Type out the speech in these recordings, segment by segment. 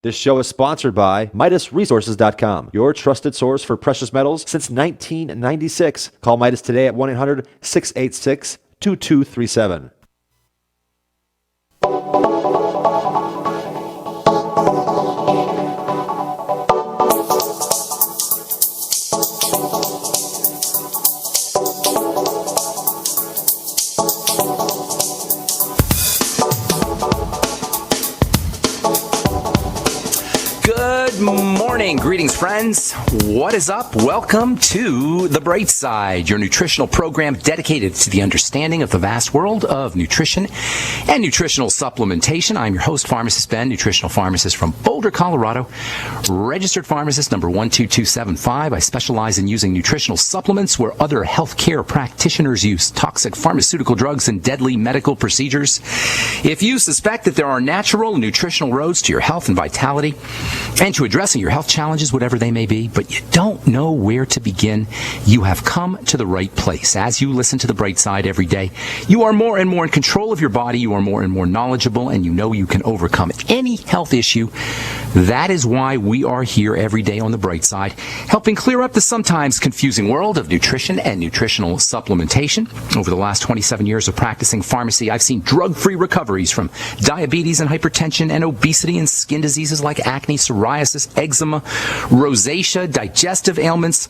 This show is sponsored by MidasResources.com, your trusted source for precious metals since 1996. Call Midas today at 1-800-686-2237. Good morning. Greetings, friends. What is up? Welcome to The Bright Side, your nutritional program dedicated to the understanding of the vast world of nutrition and nutritional supplementation. I'm your host, Pharmacist Ben, nutritional pharmacist from Boulder, Colorado, registered pharmacist number 12275. I specialize in using nutritional supplements where other healthcare practitioners use toxic pharmaceutical drugs and deadly medical procedures. If you suspect that there are natural nutritional roads to your health and vitality, and to addressing your health challenges, whatever they may be, but you don't know where to begin, you have come to the right place. As you listen to The Bright Side every day, you are more and more in control of your body, you are more and more knowledgeable, and you know you can overcome any health issue. That is why we are here every day on The Bright Side, helping clear up the sometimes confusing world of nutrition and nutritional supplementation. Over the last 27 years of practicing pharmacy, I've seen drug-free recoveries from diabetes and hypertension and obesity and skin diseases like acne, psoriasis, eczema, rosacea, digestive ailments,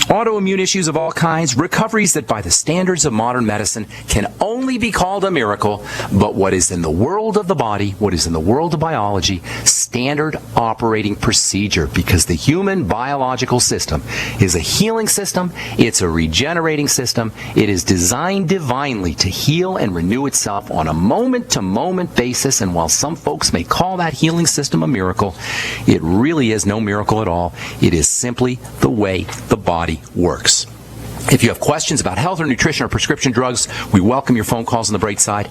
autoimmune issues of all kinds, recoveries that by the standards of modern medicine can only be called a miracle, but what is in the world of the body, what is in the world of biology, standard operating procedure, because the human biological system is a healing system, it's a regenerating system, it is designed divinely to heal and renew itself on a moment-to-moment basis, and while some folks may call that healing system a miracle, it really is no miracle at all. It is simply the way the body works. If you have questions about health or nutrition or prescription drugs, we welcome your phone calls on The Bright Side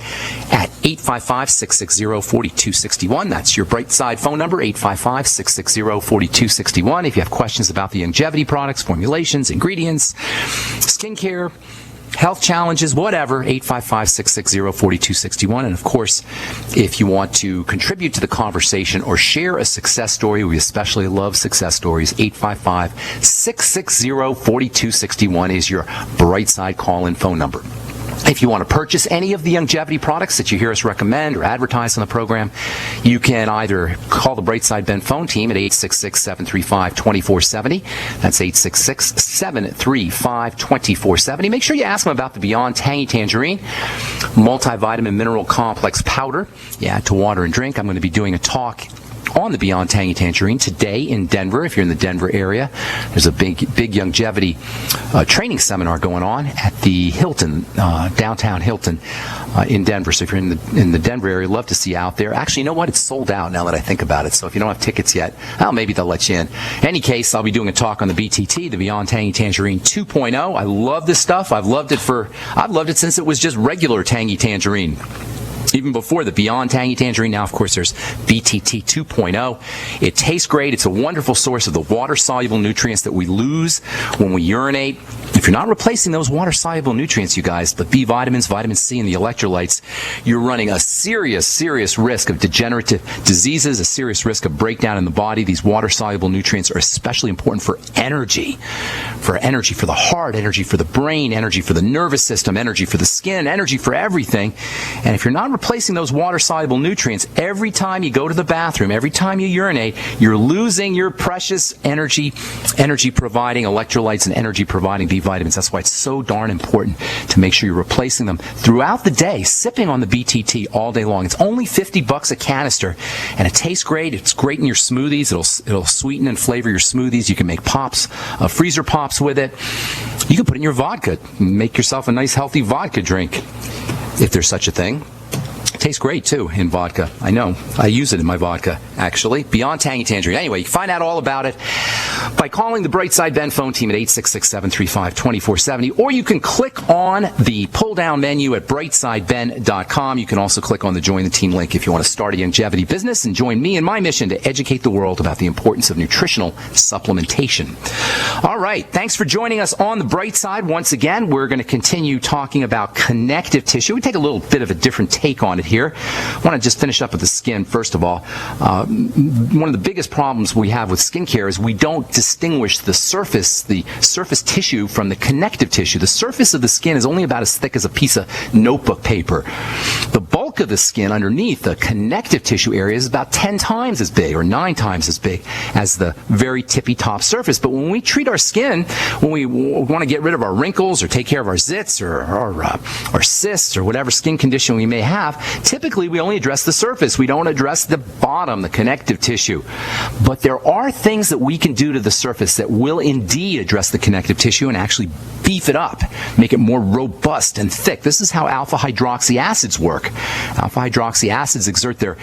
at 855-660-4261. That's your Bright Side phone number, 855-660-4261. If you have questions about the longevity products, formulations, ingredients, skincare, health challenges, whatever, 855-660-4261. And of course, if you want to contribute to the conversation or share a success story, we especially love success stories, 855-660-4261 is your Bright Side call-in phone number. If you want to purchase any of the longevity products that you hear us recommend or advertise on the program, you can either call the Brightside Ben phone team at 866-735-2470. That's 866-735-2470. Make sure you ask them about the Beyond Tangy Tangerine multivitamin mineral complex powder. You add to water and drink. I'm going to be doing a talk on the Beyond Tangy Tangerine today in Denver. If you're in the Denver area, there's a big longevity training seminar going on at the Hilton, downtown Hilton in Denver. So if you're in the Denver area, love to see you out there. Actually, you know what? It's sold out now that I think about it. So if you don't have tickets yet, well, maybe they'll let you in. In any case, I'll be doing a talk on the BTT, the Beyond Tangy Tangerine 2.0. I love this stuff. I've loved it since it was just regular Tangy Tangerine. Even before the Beyond Tangy Tangerine, now, of course, there's BTT 2.0. It tastes great. It's a wonderful source of the water-soluble nutrients that we lose when we urinate. If you're not replacing those water-soluble nutrients, you guys, the B vitamins, vitamin C, and the electrolytes, you're running a serious risk of degenerative diseases, a serious risk of breakdown in the body. These water-soluble nutrients are especially important for energy for the heart, energy for the brain, energy for the nervous system, energy for the skin, energy for everything. And if you're not replacing those water-soluble nutrients, every time you go to the bathroom, every time you urinate, you're losing your precious energy-providing electrolytes and energy-providing B vitamins. That's why it's so darn important to make sure you're replacing them throughout the day, sipping on the BTT all day long. It's only $50 a canister, and it tastes great. It's great in your smoothies. It'll sweeten and flavor your smoothies. You can make pops, freezer pops with it. You can put it in your vodka, make yourself a nice healthy vodka drink, if there's such a thing. It tastes great, too, in vodka. I know. I use it in my vodka, actually. Beyond Tangy Tangerine. Anyway, you can find out all about it by calling the Brightside Ben phone team at 866-735-2470, or you can click on the pull-down menu at brightsideben.com. You can also click on the Join the Team link if you want to start a longevity business and join me in my mission to educate the world about the importance of nutritional supplementation. All right. Thanks for joining us on the Bright Side. Once again, we're going to continue talking about connective tissue. We take a little bit of a different take on it here here. I want to just finish up with the skin, first of all. One of the biggest problems we have with skincare is we don't distinguish the surface tissue from the connective tissue. The surface of the skin is only about as thick as a piece of notebook paper. The bulk of the skin underneath, the connective tissue area, is about 10 times as big or 9 times as big as the very tippy top surface. But when we treat our skin, when we want to get rid of our wrinkles or take care of our zits or cysts or whatever skin condition we may have, typically we only address the surface. We don't address the bottom, the connective tissue. But there are things that we can do to the surface that will indeed address the connective tissue and actually beef it up, make it more robust and thick. This is how alpha hydroxy acids work. Alpha hydroxy acids exert their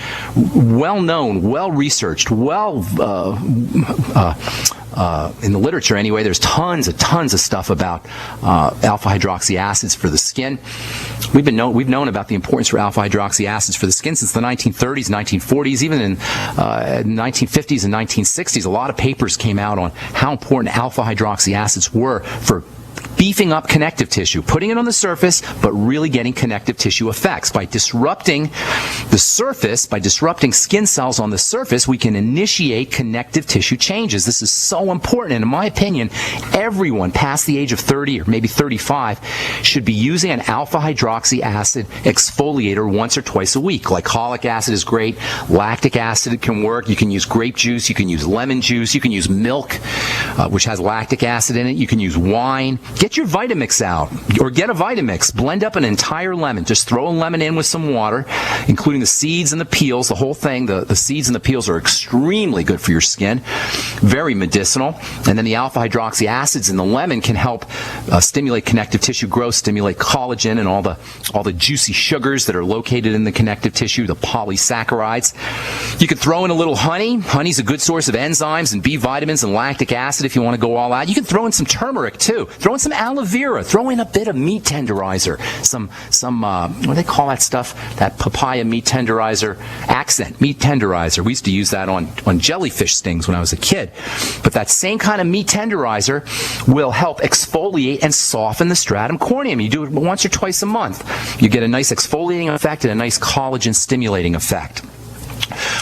well-known, well-researched, in the literature anyway, there's tons of stuff about alpha hydroxy acids for the skin. We've known about the importance for alpha hydroxy acids for the skin since the 1930s, 1940s, even in 1950s and 1960s. A lot of papers came out on how important alpha hydroxy acids were for beefing up connective tissue, putting it on the surface, but really getting connective tissue effects. By disrupting the surface, by disrupting skin cells on the surface, we can initiate connective tissue changes. This is so important, and in my opinion, everyone past the age of 30 or maybe 35 should be using an alpha hydroxy acid exfoliator once or twice a week. Glycolic acid is great. Lactic acid can work. You can use grape juice. You can use lemon juice. You can use milk, which has lactic acid in it. You can use wine. Get your Vitamix out, or get a Vitamix. Blend up an entire lemon. Just throw a lemon in with some water, including the seeds and the peels, the whole thing. The seeds and the peels are extremely good for your skin, very medicinal. And then the alpha hydroxy acids in the lemon can help stimulate connective tissue growth, stimulate collagen and all the juicy sugars that are located in the connective tissue, the polysaccharides. You could throw in a little honey. Honey's a good source of enzymes and B vitamins and lactic acid if you want to go all out. You can throw in some turmeric too. Throw in some aloe vera. Throw in a bit of meat tenderizer. Some what do they call that stuff? That papaya meat tenderizer, accent meat tenderizer. We used to use that on jellyfish stings when I was a kid. But that same kind of meat tenderizer will help exfoliate and soften the stratum corneum. You do it once or twice a month. You get a nice exfoliating effect and a nice collagen stimulating effect.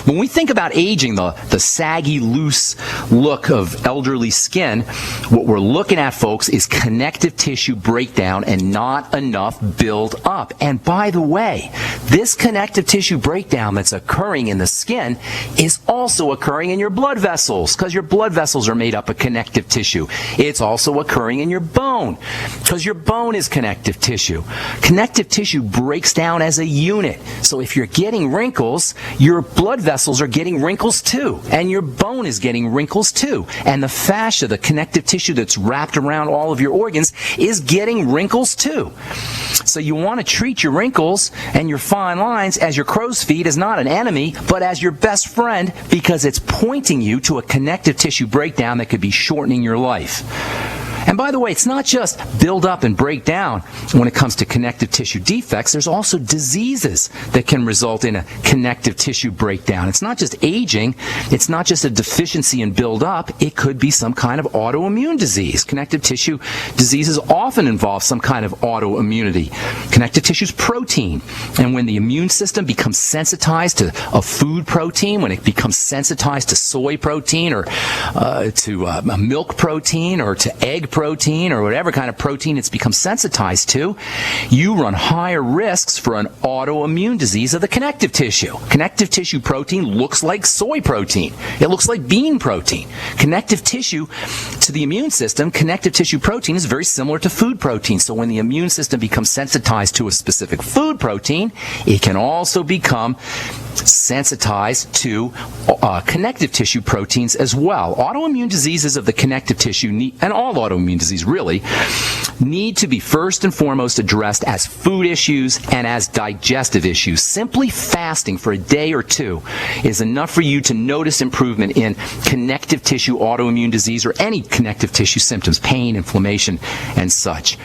When we think about aging, the saggy, loose look of elderly skin, what we're looking at, folks, is connective tissue breakdown and not enough build up. And by the way, this connective tissue breakdown that's occurring in the skin is also occurring in your blood vessels, because your blood vessels are made up of connective tissue. It's also occurring in your bone, because your bone is connective tissue. Connective tissue breaks down as a unit. So if you're getting wrinkles, your blood vessels are getting wrinkles too, and your bone is getting wrinkles too, and the fascia, the connective tissue that's wrapped around all of your organs, is getting wrinkles too. So you want to treat your wrinkles and your fine lines as your crow's feet, as not an enemy, but as your best friend, because it's pointing you to a connective tissue breakdown that could be shortening your life. And by the way, it's not just build up and break down when it comes to connective tissue defects. There's also diseases that can result in a connective tissue breakdown. It's not just aging. It's not just a deficiency in build up. It could be some kind of autoimmune disease. Connective tissue diseases often involve some kind of autoimmunity. Connective tissue is protein. And when the immune system becomes sensitized to a food protein, when it becomes sensitized to soy protein or to milk protein or to egg protein or whatever kind of protein it's become sensitized to, you run higher risks for an autoimmune disease of the connective tissue. Connective tissue protein looks like soy protein. It looks like bean protein. Connective tissue to the immune system, connective tissue protein is very similar to food protein. So when the immune system becomes sensitized to a specific food protein, it can also become sensitized to connective tissue proteins as well. Autoimmune diseases of the connective tissue, and all autoimmune disease really, need to be first and foremost addressed as food issues and as digestive issues. Simply fasting for a day or two is enough for you to notice improvement in connective tissue autoimmune disease or any connective tissue symptoms, pain, inflammation, and such.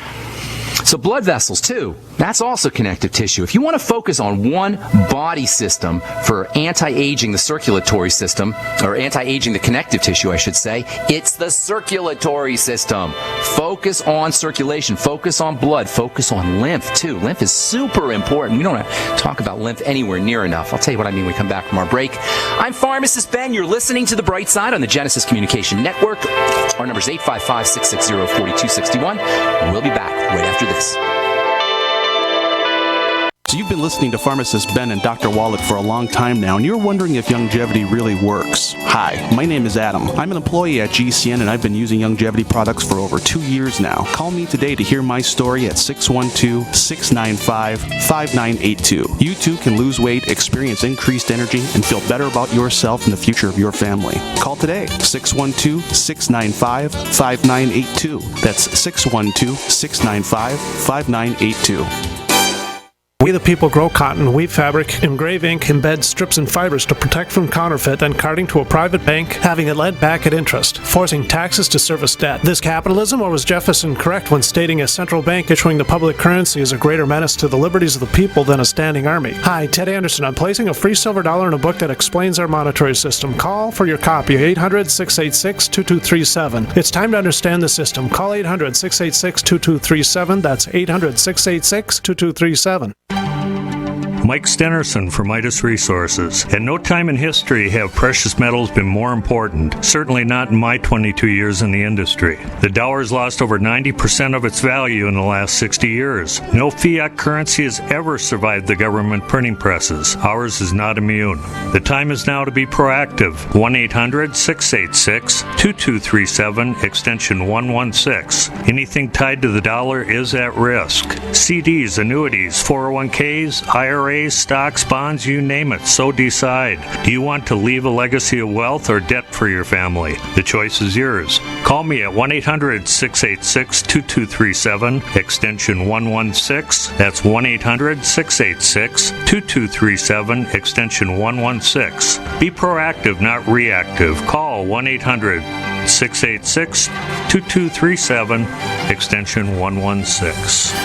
So blood vessels, too. That's also connective tissue. If you want to focus on one body system for anti-aging the circulatory system, or anti-aging the connective tissue, I should say, it's the circulatory system. Focus on circulation. Focus on blood. Focus on lymph, too. Lymph is super important. We don't talk about lymph anywhere near enough. I'll tell you what I mean when we come back from our break. I'm Pharmacist Ben. You're listening to The Bright Side on the Genesis Communication Network. Our number is 855-660-4261. We'll be back right after this. So you've been listening to Pharmacist Ben and Dr. Wallach for a long time now, and you're wondering if longevity really works. Hi, my name is Adam. I'm an employee at GCN, and I've been using longevity products for over 2 years now. Call me today to hear my story at 612-695-5982. You too can lose weight, experience increased energy, and feel better about yourself and the future of your family. Call today, 612-695-5982. That's 612-695-5982. We the people grow cotton, weave fabric, engrave ink, embed strips and fibers to protect from counterfeit and carting to a private bank, having it led back at interest, forcing taxes to service debt. This capitalism, or was Jefferson correct when stating a central bank issuing the public currency is a greater menace to the liberties of the people than a standing army? Hi, Ted Anderson. I'm placing a free silver dollar in a book that explains our monetary system. Call for your copy, 800-686-2237. It's time to understand the system. Call 800-686-2237. That's 800-686-2237. Mike Stenerson for Midas Resources. At no time in history have precious metals been more important, certainly not in my 22 years in the industry. The dollar has lost over 90% of its value in the last 60 years. No fiat currency has ever survived the government printing presses. Ours is not immune. The time is now to be proactive. 1-800-686-2237, extension 116. Anything tied to the dollar is at risk. CDs, annuities, 401ks, IRAs, stocks, bonds, you name it, so decide. Do you want to leave a legacy of wealth or debt for your family? The choice is yours. Call me at 1-800-686-2237, extension 116. That's 1-800-686-2237, extension 116. Be proactive, not reactive. Call 1-800-686-2237, extension 116.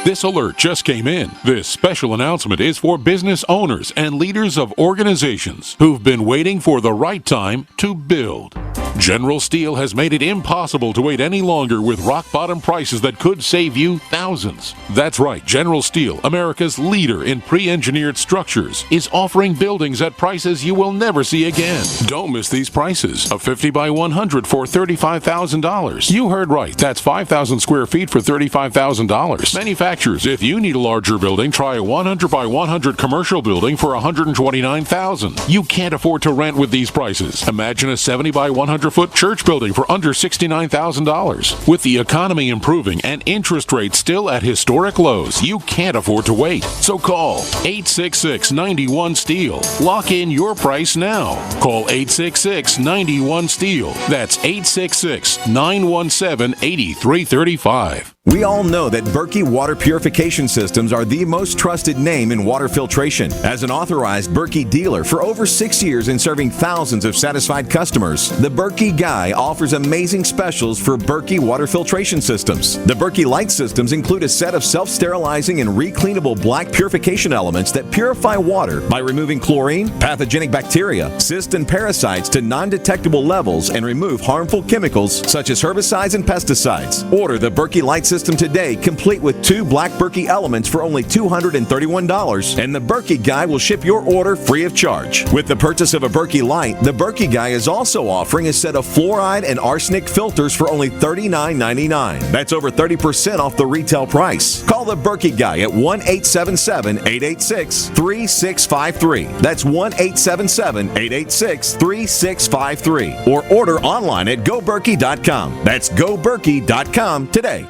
This alert just came in. This special announcement is for business owners and leaders of organizations who've been waiting for the right time to build. General Steel has made it impossible to wait any longer with rock-bottom prices that could save you thousands. That's right, General Steel, America's leader in pre-engineered structures, is offering buildings at prices you will never see again. Don't miss these prices. A 50 by 100 for $35,000. You heard right, that's 5,000 square feet for $35,000. Manufacturers, if you need a larger building, try a 100 by 100 commercial building for $129,000. You can't afford to rent with these prices. Imagine a 70 by 100-foot church building for under $69,000. With the economy improving and interest rates still at historic lows, you can't afford to wait. So call 866-91-STEEL. Lock in your price now. Call 866-91-STEEL. That's 866-917-8335. We all know that Berkey Water Purification Systems are the most trusted name in water filtration. As an authorized Berkey dealer for over 6 years and serving thousands of satisfied customers, the Berkey Guy offers amazing specials for Berkey water filtration systems. The Berkey Light systems include a set of self-sterilizing and recleanable black purification elements that purify water by removing chlorine, pathogenic bacteria, cysts, and parasites to non-detectable levels and remove harmful chemicals such as herbicides and pesticides. Order the Berkey Light system today, complete with 2 black Berkey elements for only $231, and the Berkey Guy will ship your order free of charge. With the purchase of a Berkey Light, the Berkey Guy is also offering a set of fluoride and arsenic filters for only $39.99. That's over 30% off the retail price. Call the Berkey Guy at 1-877-886-3653. That's 1-877-886-3653. Or order online at goberkey.com. That's goberkey.com today.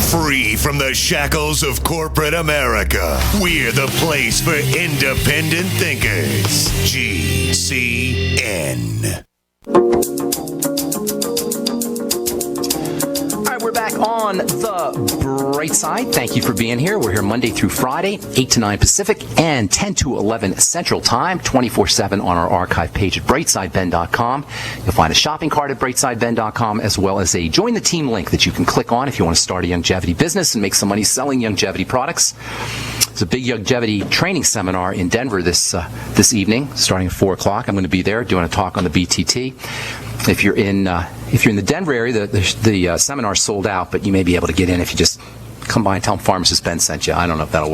Free from the shackles of corporate America, we're the place for independent thinkers. GCN. All right, we're back. On the bright side, thank you for being here. We're here Monday through Friday, 8 to 9 Pacific and 10 to 11 Central Time, 24/7 on our archive page at brightsideben.com. You'll find a shopping cart at brightsideben.com, as well as a Join the Team link that you can click on if you want to start a longevity business and make some money selling longevity products. There's a big longevity training seminar in Denver this evening, starting at 4 o'clock. I'm going to be there doing a talk on the BTT. If you're in the Denver area, the seminar's sold out, but you may be able to get in if you just come by and tell them Pharmacist Ben sent you. I don't know if that'll work.